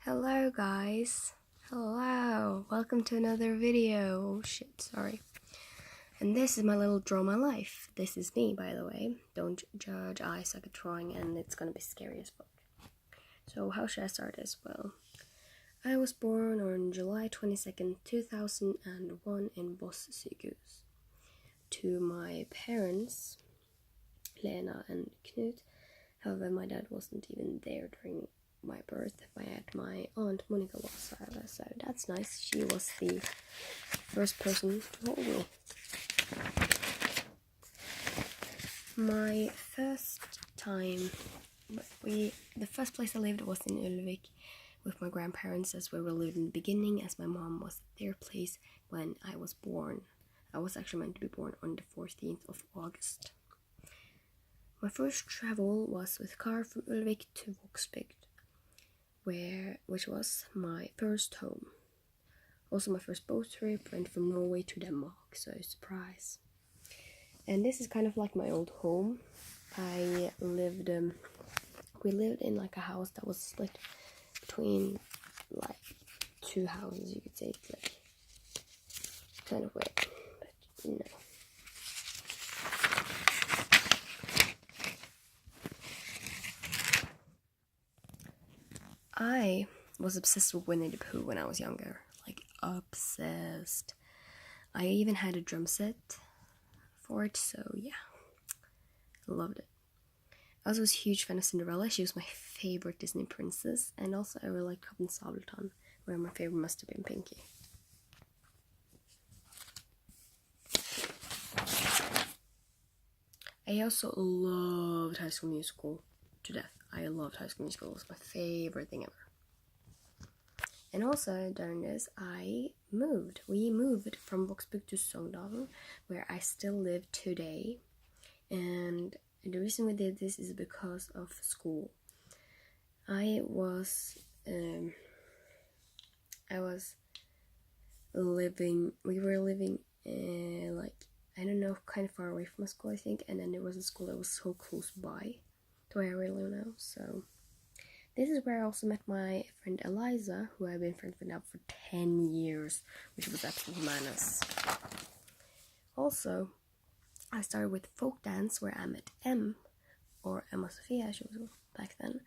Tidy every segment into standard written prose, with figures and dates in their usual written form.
Hello guys, hello, welcome to another video. Oh shit, sorry. And this is my little Draw My Life. This is me, by the way. Don't judge, I suck at drawing and it's gonna be scary as fuck. So how should I start this? Well, I was born on July 22nd, 2001 in Voss sykehus. To my parents, Lena and Knut. However, my dad wasn't even there during my birth. My aunt Monica was, so that's nice. She was the first person to hold me. My first time, the first place I lived was in Ulvik with my grandparents, as we were living in the beginning, as my mom was at their place when I was born. I was actually meant to be born on the 14th of August. My first travel was with car from Ulvik to Vågsbygd, which was my first home. Also my first boat trip, went from Norway to Denmark, so surprise. And this is kind of like my old home. We lived in like a house that was split between like two houses, you could say. It's like kind of weird, but you know. I was obsessed with Winnie the Pooh when I was younger, like obsessed. I even had a drum set for it, so yeah, loved it. I also was a huge fan of Cinderella. She was my favorite Disney princess, and also I really liked Kapten Sabeltann, where my favorite must have been Pinky. I also loved High School Musical to death. I loved High School Musical. It was my favorite thing ever. And also during this, we moved from Vågsbygd to Sogndal, where I still live today. And the reason we did this is because of school. We were living like, I don't know, kind of far away from school, I think. And then there was a school that was so close by to where I really live now, so this is where I also met my friend Eliza, who I've been friends with now for 10 years, which was absolutely madness. Also, I started with folk dance, where I met or Emma Sophia, she was back then.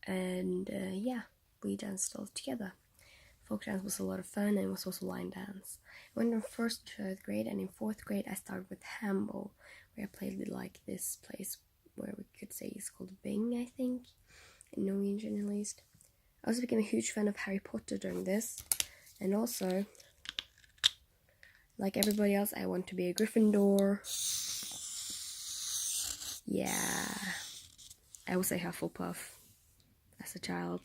Yeah, we danced all together. Folk dance was a lot of fun, and it was also line dance. I went from 1st to 3rd grade, and in 4th grade I started with handball, where I played with like this place where we could say it's called Bing, I think, in Norwegian at least. I also became a huge fan of Harry Potter during this, and also, like everybody else, I want to be a Gryffindor. Yeah, I was a Hufflepuff as a child.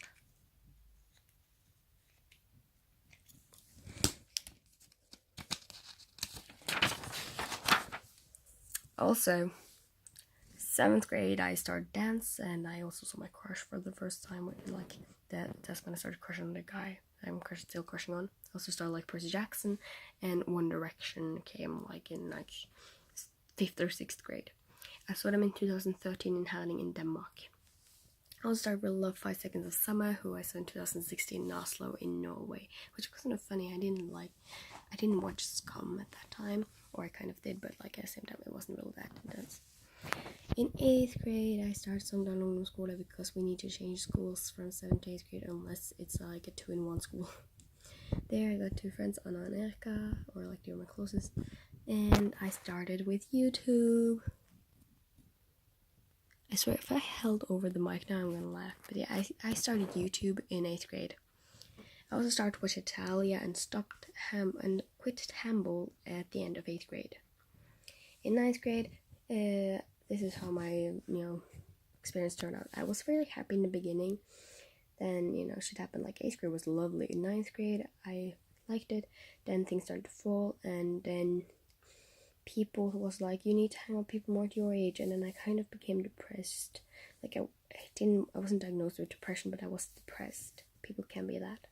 Also, 7th grade I started dance, and I also saw my crush for the first time. That's when I started crushing on the guy I'm still crushing on. I also started like Percy Jackson, and One Direction came like in like 5th or 6th grade. I saw them in 2013 in Herning in Denmark. I also started with Love 5 Seconds of Summer, who I saw in 2016 in Oslo in Norway, which was kind of funny. I didn't watch Scum at that time, or I kind of did, but like at the same time it wasn't really that intense. In 8th grade, I started Sogndal Ungdomsskole because we need to change schools from 7th to 8th grade unless it's like a 2-in-1 school. There I got 2 friends, Anna and Erika, or like they were my closest, and I started with YouTube. I swear if I held over the mic now I'm gonna laugh, but yeah, I started YouTube in 8th grade. I also started with Italia and quit handball at the end of 8th grade. In 9th grade, this is how my experience turned out. I was really happy in the beginning. Then shit happened. Like 8th grade was lovely. In 9th grade I liked it. Then things started to fall, and then people was like, you need to hang out with people more to your age. And then I kind of became depressed. Like I wasn't diagnosed with depression, but I was depressed. People can be that.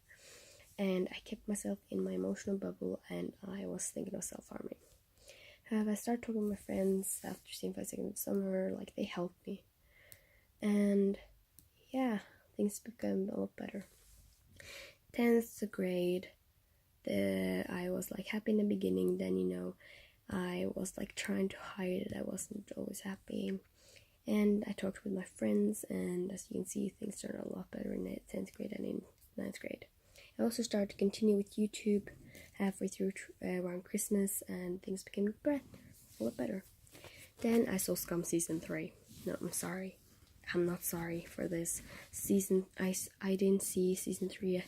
And I kept myself in my emotional bubble, and I was thinking of self-harming. However, I started talking with my friends after seeing 5 Seconds of Summer. Like, they helped me. And yeah, things became a lot better. 10th grade, I was like happy in the beginning, then I was like trying to hide it. I wasn't always happy, and I talked with my friends, and as you can see, things turned out a lot better in 10th grade and in 9th grade. I also started to continue with YouTube halfway through around Christmas, and things became a lot better. Then I saw Scum season 3. No, I'm sorry. I'm not sorry for this season. I didn't see season 3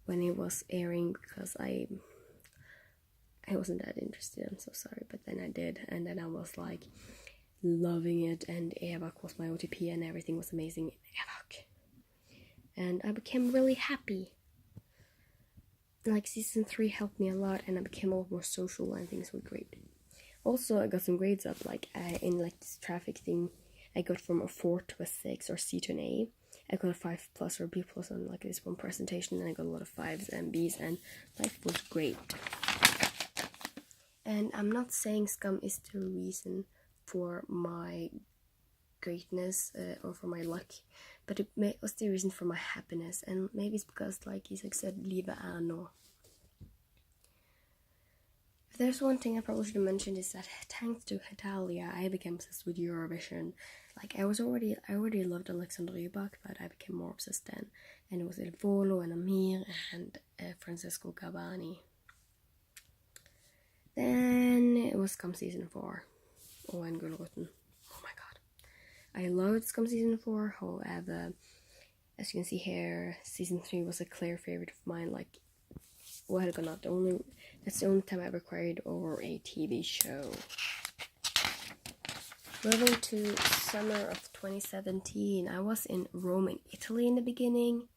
when it was airing because I wasn't that interested. I'm so sorry, but then I did, and then I was like loving it, and Evok was my OTP, and everything was amazing in Evok, and I became really happy. Like season 3 helped me a lot, and I became a lot more social, and things were great. Also, I got some grades up, like in like this traffic thing, I got from a 4 to a 6 or C to an A. I got a 5+ or B+ on like this one presentation, and I got a lot of 5s and Bs, and life was great. And I'm not saying Scum is the reason for my greatness or for my luck, but it was the reason for my happiness, and maybe it's because, like Isak said, livet er nå. If there's one thing I probably should have mentioned, is that thanks to Italia, I became obsessed with Eurovision. Like I already loved Alexander Rybak, but I became more obsessed then, and it was Il Volo and Amir and Francesco Gabbani. Then it was Scum season 4. Oh, and Gulroten. Oh my god. I loved Scum season 4, however, as you can see here, season 3 was a clear favorite of mine. Like, well, that's the only time I ever cried over a TV show. Moving to summer of 2017, I was in Rome in Italy in the beginning,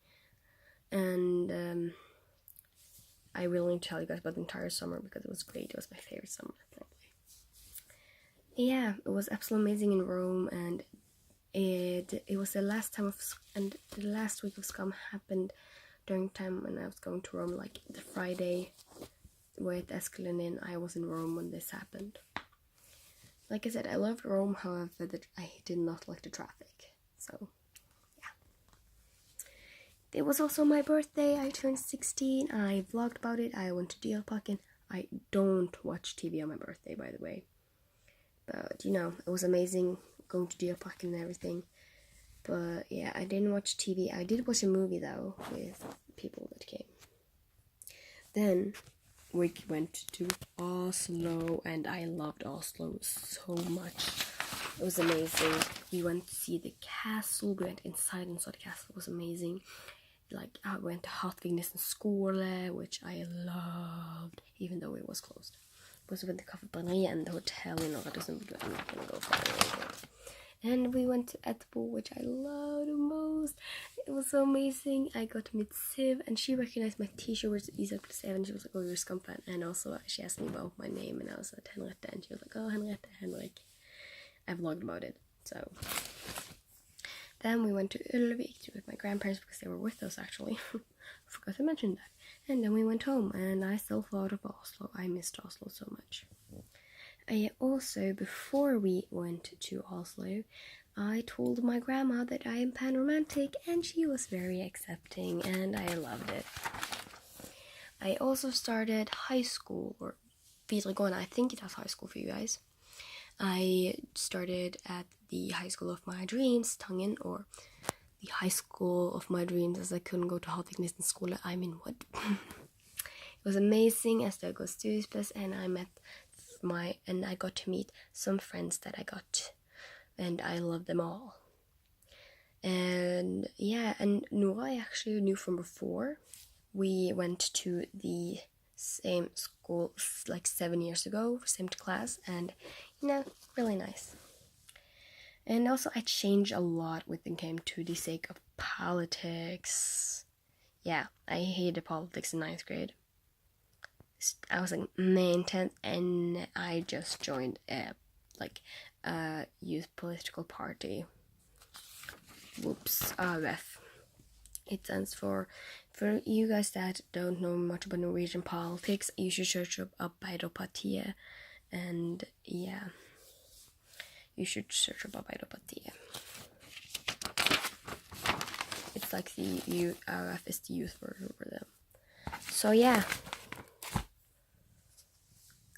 and I really need to tell you guys about the entire summer because it was great. It was my favorite summer, probably. Yeah, it was absolutely amazing in Rome, and it was the last time and the last week of Scum happened during the time when I was going to Rome, like the Friday with Escalin. I was in Rome when this happened. Like I said, I loved Rome, however, I did not like the traffic. So, yeah. It was also my birthday. I turned 16. I vlogged about it. I went to Dyrparken. I don't watch TV on my birthday, by the way. But, it was amazing going to Dyrparken and everything. But, yeah, I didn't watch TV. I did watch a movie, though, with people that came. Then we went to Oslo, and I loved Oslo so much. It was amazing. We went to see the castle. We went inside the castle. It was amazing. Like, I went to Hatvignes Skole, which I loved, even though it was closed. We also went to Kaffebrenneriet and the hotel in Norge, but I'm not gonna go far away. And we went to Etbo, which I loved the most. It was so amazing. I got to meet Siv, and she recognized my t-shirt with Isak plus Evan. She was like, oh, you're a Scum fan. And also, she asked me about my name, and I was like, Henriette. And she was like, oh, Henriette. And like, I vlogged about it. So, then we went to Ulvik with my grandparents because they were with us, actually. I forgot to mention that. And then we went home, and I still thought of Oslo. I missed Oslo so much. Also, before we went to Oslo, I told my grandma that I am pan-romantic, and she was very accepting, and I loved it. I also started high school, or videregående. I think it has high school for you guys. I started at the high school of my dreams, Tangen, or the high school of my dreams, as I couldn't go to Hatvignes Skole. I'm in Wood. It was amazing as there goes studiesplass, and I got to meet some friends that I got, and I love them all. And yeah, and Nora I actually knew from before. We went to the same school like 7 years ago, same class, and really nice. And also I changed a lot when it came to the sake of politics. Yeah, I hated politics in 9th grade. I was like main 10th, and I just joined a youth political party. Whoops, AUF. It stands for you guys that don't know much about Norwegian politics, you should search up Arbeiderpartiet, and yeah, you should search up Arbeiderpartiet. It's it's like the RF is the youth version for them. So yeah.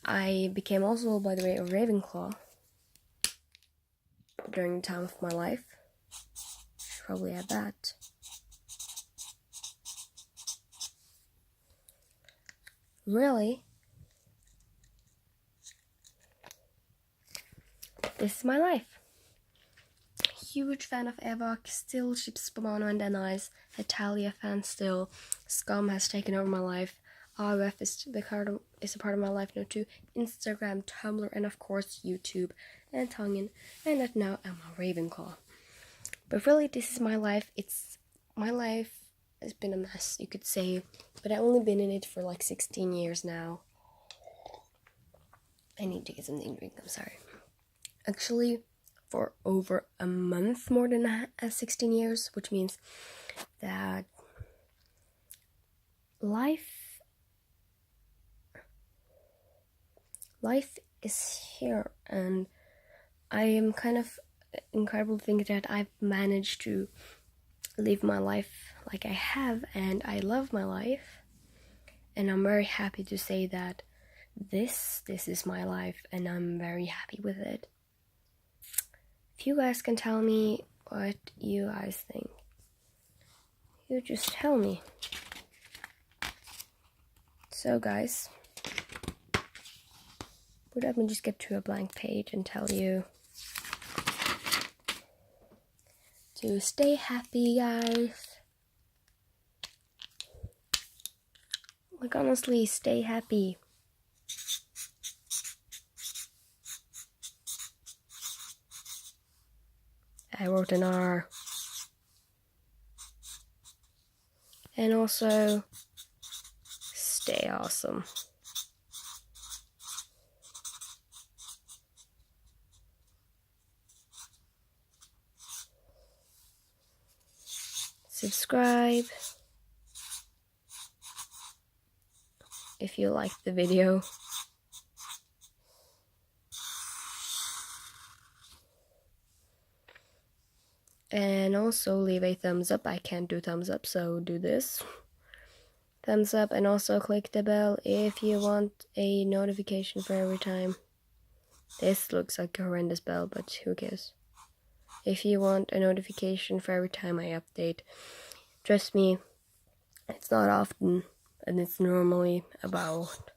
I became also, by the way, a Ravenclaw during the time of my life. Should probably add that. Really? This is my life. Huge fan of Evok, still ships Spumano and Denise. Italia fan still. Scum has taken over my life. RF is a part of my life now too. Instagram, Tumblr, and of course YouTube and Tonguin. And that now I'm a Ravenclaw. But really, this is my life. My life has been a mess, you could say. But I've only been in it for like 16 years now. I need to get something to drink, I'm sorry. Actually, for over a month more than 16 years, which means that life is here, and I am kind of incredible to think that I've managed to live my life like I have, and I love my life, and I'm very happy to say that this is my life, and I'm very happy with it. If you guys can tell me what you guys think, you just tell me. So guys, let me just get to a blank page and tell you to stay happy, guys. Like, honestly, stay happy. I wrote an R. And also, stay awesome. Subscribe if you liked the video. And also leave a thumbs up. I can't do thumbs up, so do this. Thumbs up, and also click the bell if you want a notification for every time. This looks like a horrendous bell, but who cares? If you want a notification for every time I update, trust me, it's not often, and it's normally about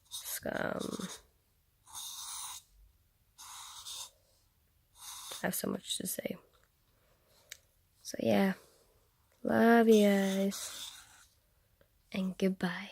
Scum. I have so much to say. So yeah, love you guys, and goodbye.